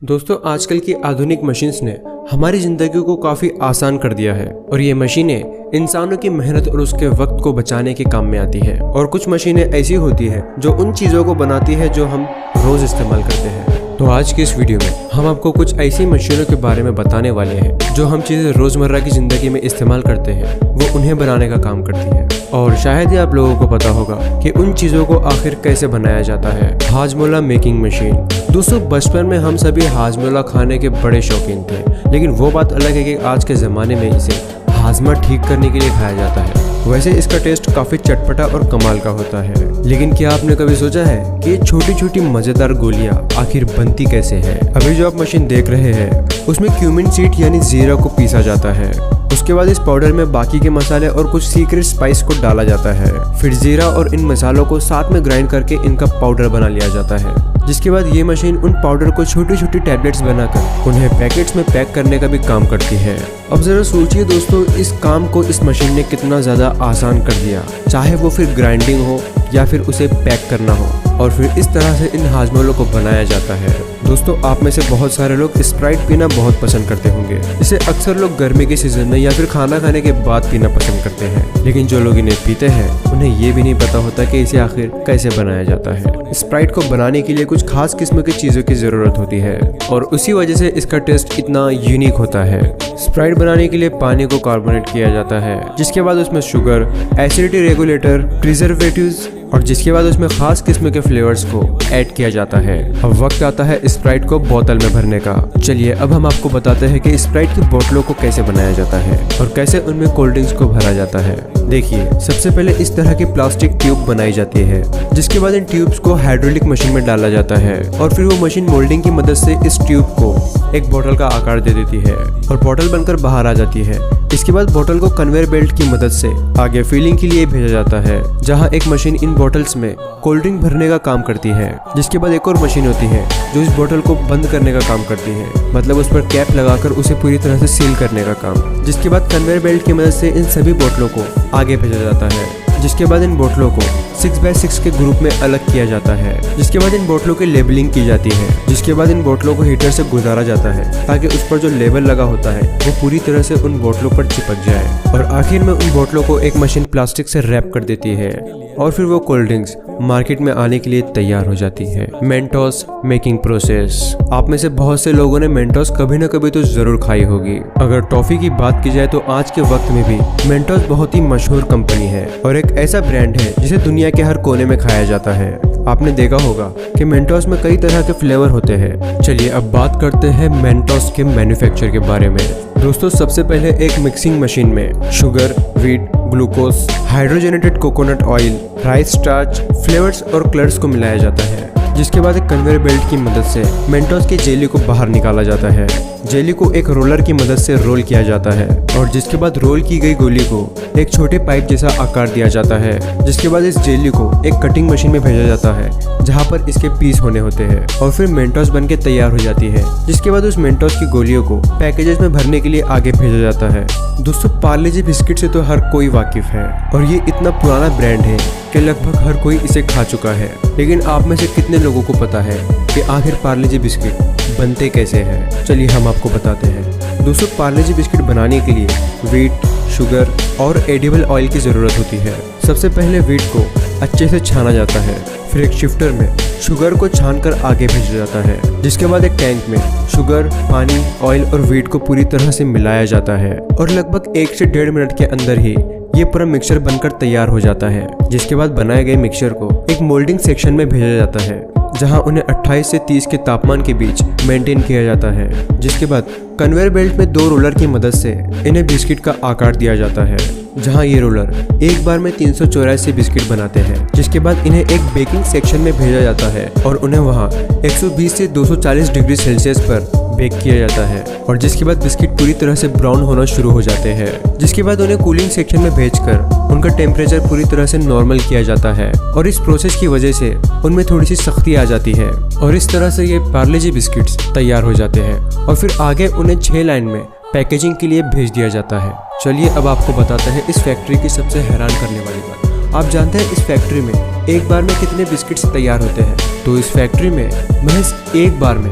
दोस्तों, आजकल की आधुनिक मशीन्स ने हमारी ज़िंदगी को काफ़ी आसान कर दिया है और ये मशीनें इंसानों की मेहनत और उसके वक्त को बचाने के काम में आती है। और कुछ मशीनें ऐसी होती है जो उन चीज़ों को बनाती है जो हम रोज़ इस्तेमाल करते हैं। तो आज की इस वीडियो में हम आपको कुछ ऐसी मशीनों के बारे में बताने वाले हैं जो हम चीज़ें रोज़मर्रा की ज़िंदगी में इस्तेमाल करते हैं, वो उन्हें बनाने का काम करती है। और शायद ही आप लोगों को पता होगा कि उन चीज़ों को आखिर कैसे बनाया जाता है। Hajmola making machine. दोस्तों, बचपन में हम सभी हाजमोला खाने के बड़े शौकीन थे, लेकिन वो बात अलग है कि आज के ज़माने में इसे हाजमा ठीक करने के लिए खाया जाता है। वैसे इसका टेस्ट काफ़ी चटपटा और कमाल का होता है, लेकिन क्या आपने कभी सोचा है कि ये छोटी छोटी मज़ेदार गोलियां आखिर बनती कैसे है? अभी जो आप मशीन देख रहे हैं उसमें क्यूमिन सीड यानी जीरा को पीसा जाता है। उसके बाद इस पाउडर में बाकी के मसाले और कुछ सीक्रेट स्पाइस को डाला जाता है। फिर जीरा और इन मसालों को साथ में ग्राइंड करके इनका पाउडर बना लिया जाता है। जिसके बाद ये मशीन उन पाउडर को छोटी छोटी टैबलेट्स बनाकर उन्हें पैकेट्स में पैक करने का भी काम करती है। अब जरा सोचिए दोस्तों, इस काम को इस मशीन ने कितना ज़्यादा आसान कर दिया, चाहे वो फिर ग्राइंडिंग हो या फिर उसे पैक करना हो, और फिर इस तरह से इन हाजमोलों को बनाया जाता है। दोस्तों, आप में से बहुत सारे लोग स्प्राइट पीना बहुत पसंद करते होंगे। इसे अक्सर लोग गर्मी के सीजन में या फिर खाना खाने के बाद पीना पसंद करते हैं, लेकिन जो लोग इन्हें पीते हैं उन्हें ये भी नहीं पता होता कि इसे आखिर कैसे बनाया जाता है। स्प्राइट को बनाने के लिए कुछ खास किस्म की चीज़ों की ज़रूरत होती है और उसी वजह से इसका टेस्ट इतना यूनिक होता है। स्प्राइट बनाने के लिए पानी को कार्बोनेट किया जाता है, जिसके बाद उसमें शुगर, एसिडिटी रेगुलेटर, प्रिजर्वेटिव्स और जिसके बाद उसमें खास किस्म के फ्लेवर्स को ऐड किया जाता है। अब वक्त आता है स्प्राइट को बोतल में भरने का। चलिए अब हम आपको बताते हैं कि स्प्राइट की बोतलों को कैसे बनाया जाता है और कैसे उनमें कोल्ड ड्रिंक्स को भरा जाता है। देखिए, सबसे पहले इस तरह की प्लास्टिक ट्यूब बनाई जाती है, जिसके बाद इन ट्यूब्स को हाइड्रोलिक मशीन में डाला जाता है और फिर वो मशीन मोल्डिंग की मदद से इस ट्यूब को एक बोतल का आकार दे देती है और बोतल बनकर बाहर आ जाती है। इसके बाद बोतल को कन्वेयर बेल्ट की मदद से आगे फिलिंग के लिए भेजा जाता है, जहां एक मशीन इन बोतल्स में कोल्ड ड्रिंक भरने का काम करती है। जिसके बाद एक और मशीन होती है जो इस बोतल को बंद करने का काम करती है, मतलब उस पर कैप लगाकर उसे पूरी तरह से सील करने का काम। जिसके बाद कन्वेयर बेल्ट की मदद से इन सभी बोतलों को आगे भेजा जाता है। जिसके बाद इन बोतलों को 6x6 के ग्रुप में अलग किया जाता है। जिसके बाद इन बोतलों की लेबलिंग की जाती है। जिसके बाद इन बोतलों को हीटर से गुजारा जाता है ताकि उस पर जो लेबल लगा होता है वो पूरी तरह से उन बोतलों पर चिपक जाए। और आखिर में उन बोतलों को एक मशीन प्लास्टिक से रैप कर देती है और फिर वो कोल्ड ड्रिंक्स मार्केट में आने के लिए तैयार हो जाती है। Mentos making process. आप में से बहुत से लोगों ने मेंटोस कभी न कभी तो जरूर खाई होगी। अगर टॉफी की बात की जाए तो आज के वक्त में भी मेंटोस बहुत ही मशहूर कंपनी है और एक ऐसा ब्रांड है जिसे दुनिया के हर कोने में खाया जाता है। आपने देखा होगा कि मेंटोस में कई तरह के फ्लेवर होते हैं। चलिए अब बात करते हैं मेंटोस के मैन्युफैक्चर के बारे में। दोस्तों, सबसे पहले एक मिक्सिंग मशीन में sugar, wheat, glucose, hydrogenated coconut oil, rice starch, flavours और कलर्स को मिलाया जाता है। जिसके बाद एक कन्वेयर बेल्ट की मदद से मेंटोस की जेली को बाहर निकाला जाता है। जेली को एक रोलर की मदद से रोल किया जाता है और जिसके बाद रोल की गई गोली को एक छोटे पाइप जैसा आकार दिया जाता है। जिसके बाद इस जेली को एक कटिंग मशीन में भेजा जाता है, जहां पर इसके पीस होने होते हैं और फिर मेंटोस बनके तैयार हो जाती है। जिसके बाद उस मेंटोस की गोलियों को पैकेजेस में भरने के लिए आगे भेजा जाता है। दोस्तों, पार्ले जी बिस्किट से तो हर कोई वाकिफ है और ये इतना पुराना ब्रांड है कि लगभग हर कोई इसे खा चुका है। लेकिन आप में से कितने लोगों को पता है कि आखिर पार्ले जी बिस्किट बनते कैसे हैं? चलिए हम आपको बताते हैं। दोस्तों, पार्ले जी बिस्किट बनाने के लिए व्हीट, शुगर और एडिबल ऑयल की ज़रूरत होती है। सबसे पहले व्हीट को अच्छे से छाना जाता है, फिर एक शिफ्टर में शुगर को छानकर आगे भेजा जाता है। जिसके बाद एक टैंक में शुगर, पानी, ऑयल और व्हीट को पूरी तरह से मिलाया जाता है और लगभग 1 से 1.5 मिनट के अंदर ही ये पूरा मिक्सचर बनकर तैयार हो जाता है। जिसके बाद बनाए गए मिक्सचर को एक मोल्डिंग सेक्शन में भेजा जाता है, जहां उन्हें 28 से 30 के तापमान के बीच मेंटेन किया जाता है। जिसके बाद कन्वेयर बेल्ट में 2 रोलर की मदद से इन्हें बिस्किट का आकार दिया जाता है, जहां ये रोलर एक बार में 384 बिस्किट बनाते हैं। जिसके बाद इन्हें एक बेकिंग सेक्शन में भेजा जाता है और उन्हें वहां 120 से 240 डिग्री सेल्सियस पर बेक किया जाता है और जिसके बाद बिस्किट पूरी तरह से ब्राउन होना शुरू हो जाते हैं। जिसके बाद उन्हें कूलिंग सेक्शन में भेजकर उनका टेम्परेचर पूरी तरह से नॉर्मल किया जाता है और इस प्रोसेस की वजह से उनमें थोड़ी सी सख्ती आ जाती है और इस तरह से ये पार्ले जी बिस्किट्स तैयार हो जाते हैं और फिर आगे उन्हें 6 लाइन में पैकेजिंग के लिए भेज दिया जाता है। चलिए अब आपको बताते हैं इस फैक्ट्री की सबसे हैरान करने वाली बात। आप जानते हैं इस फैक्ट्री में एक बार में कितने बिस्किट्स तैयार होते हैं? तो इस फैक्ट्री में महज एक बार में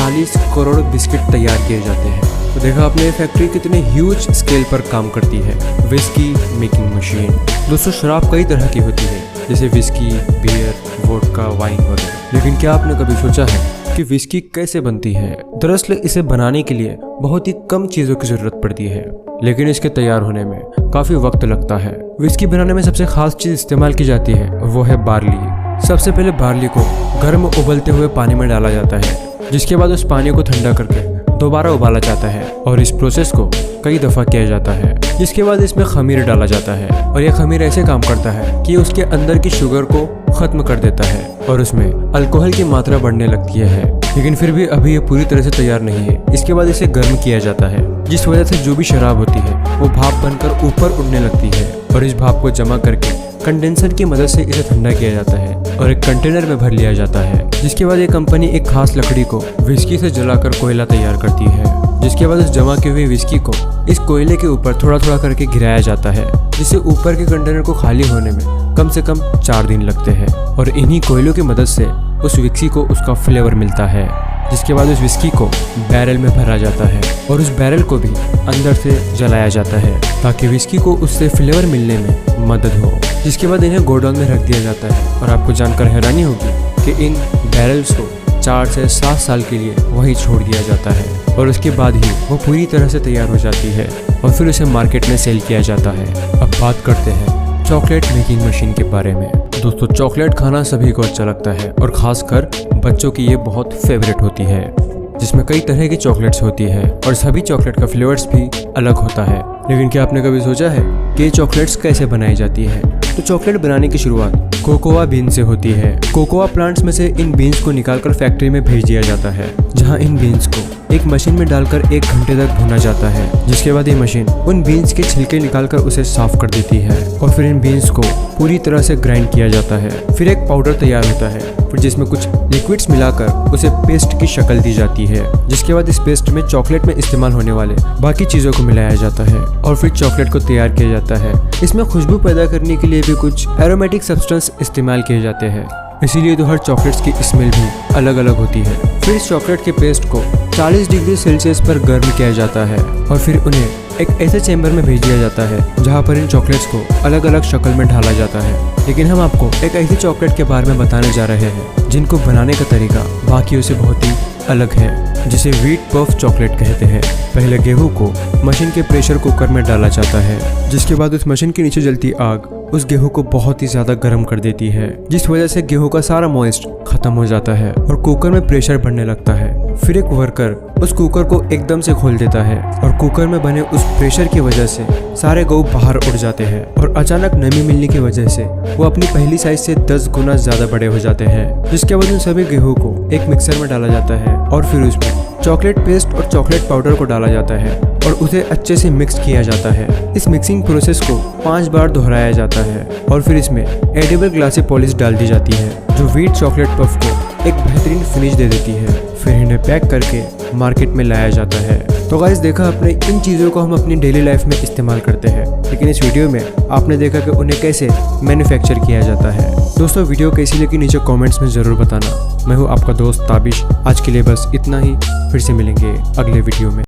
40 करोड़ बिस्किट तैयार किए जाते हैं। तो देखा आपने फैक्ट्री कितने ह्यूज स्केल पर काम करती है। Whisky making machine. दोस्तों शराब कई तरह की होती है, जैसे विस्की, बियर, वोडका, वाइन वगैरह। लेकिन क्या आपने कभी सोचा है कि विस्की कैसे बनती है? दरअसल इसे बनाने के लिए बहुत ही कम चीजों की जरूरत पड़ती है, लेकिन इसके तैयार होने में काफी वक्त लगता है। विस्की बनाने में सबसे खास चीज इस्तेमाल की जाती है वो है बार्ली। सबसे पहले बार्ली को गर्म उबलते हुए पानी में डाला जाता है, जिसके बाद उस पानी को ठंडा करके दोबारा उबाला जाता है और इस प्रोसेस को कई दफा किया जाता है। जिसके बाद इसमें खमीर डाला जाता है और यह खमीर ऐसे काम करता है कि उसके अंदर की शुगर को खत्म कर देता है और उसमें अल्कोहल की मात्रा बढ़ने लगती है। लेकिन फिर भी अभी ये पूरी तरह से तैयार नहीं है। इसके बाद इसे गर्म किया जाता है, जिस वजह से जो भी शराब होती है वो भाप बनकर ऊपर उड़ने लगती है और इस भाप को जमा करके कंडेंसर की मदद से इसे ठंडा किया जाता है और एक कंटेनर में भर लिया जाता है। जिसके बाद ये कंपनी एक खास लकड़ी को विस्की से जलाकर कोयला तैयार करती है। जिसके बाद उस जमा की हुई विस्की को इस कोयले के ऊपर थोड़ा थोड़ा करके गिराया जाता है, जिससे ऊपर के कंटेनर को खाली होने में कम से कम 4 दिन लगते हैं और इन्हीं कोयलों की मदद से उस विस्की को उसका फ्लेवर मिलता है। जिसके बाद उस विस्की को बैरल में भरा जाता है और उस बैरल को भी अंदर से जलाया जाता है ताकि विस्की को उससे फ्लेवर मिलने में मदद हो। जिसके बाद इन्हें गोडाउन में रख दिया जाता है और आपको जानकर हैरानी होगी कि इन बैरल्स को 4 से 7 साल के लिए वहीं छोड़ दिया जाता है और उसके बाद ही वो पूरी तरह से तैयार हो जाती है और फिर उसे मार्केट में सेल किया जाता है। अब बात करते हैं चॉकलेट मेकिंग मशीन के बारे में। दोस्तों चॉकलेट खाना सभी को अच्छा लगता है और खासकर बच्चों की ये बहुत फेवरेट होती है, जिसमें कई तरह की चॉकलेट्स होती है और सभी चॉकलेट का फ्लेवर्स भी अलग होता है। लेकिन क्या आपने कभी सोचा है कि ये चॉकलेट्स कैसे बनाई जाती है? तो चॉकलेट बनाने की शुरुआत कोकोआ बीन से होती है। कोकोआ प्लांट्स में से इन बीन्स को निकालकर फैक्ट्री में भेज दिया जाता है, जहां इन बीन्स को एक मशीन में डालकर 1 घंटे तक भुना जाता है। जिसके बाद ये मशीन उन बीन्स के छिलके निकालकर उसे साफ कर देती है और फिर इन बीन्स को पूरी तरह से ग्राइंड किया जाता है। फिर एक पाउडर तैयार होता है, फिर जिसमें कुछ लिक्विड्स मिलाकर उसे पेस्ट की शक्ल दी जाती है। जिसके बाद इस पेस्ट में चॉकलेट में इस्तेमाल होने वाले बाकी चीजों को मिलाया जाता है और फिर चॉकलेट को तैयार किया जाता है। इसमें खुशबू पैदा करने के लिए भी कुछ एरोमेटिक सब्सटेंस इस्तेमाल किए जाते हैं, इसीलिए तो हर चॉकलेट्स की स्मेल भी अलग अलग होती है। फिर इस चॉकलेट के पेस्ट को 40 डिग्री सेल्सियस पर गर्म किया जाता है और फिर उन्हें एक ऐसे चेंबर में भेज दिया जाता है जहां पर इन चॉकलेट्स को अलग अलग शक्ल में ढाला जाता है। लेकिन हम आपको एक ऐसी चॉकलेट के बारे में बताने जा रहे हैं जिनको बनाने का तरीका बाकियों से बहुत ही अलग है, जिसे व्हीट पफ चॉकलेट कहते हैं। पहले गेहूं को मशीन के प्रेशर कुकर में डाला जाता है, जिसके बाद उस मशीन के नीचे जलती आग उस गेहूं को बहुत ही ज्यादा गर्म कर देती है, जिस वजह से गेहूं का सारा मॉइस्ट खत्म हो जाता है और कुकर में प्रेशर बढ़ने लगता है। फिर एक वर्कर उस कुकर को एकदम से खोल देता है और कुकर में बने उस प्रेशर की वजह से सारे गेहूं बाहर उड़ जाते हैं और अचानक नमी मिलने की वजह से वो अपनी पहली साइज से 10 गुना ज्यादा बड़े हो जाते हैं। जिसके बाद उन सभी गेहूं को एक मिक्सर में डाला जाता है और फिर उसमें चॉकलेट पेस्ट और चॉकलेट पाउडर को डाला जाता है और उसे अच्छे से मिक्स किया जाता है। इस मिक्सिंग प्रोसेस को 5 बार दोहराया जाता है और फिर इसमें एडिबल ग्लासी पॉलिश डाल दी जाती है, जो व्हीट चॉकलेट पफ को एक बेहतरीन फिनिश दे देती है। फिर इन्हें पैक करके मार्केट में लाया जाता है। तो गाइस देखा आपने, इन चीज़ों को हम अपनी डेली लाइफ में इस्तेमाल करते हैं, लेकिन इस वीडियो में आपने देखा कि उन्हें कैसे मैन्युफैक्चर किया जाता है। दोस्तों वीडियो कैसी लगी नीचे कमेंट्स में ज़रूर बताना। मैं हूँ आपका दोस्त ताबिश। आज के लिए बस इतना ही, फिर से मिलेंगे अगले वीडियो में।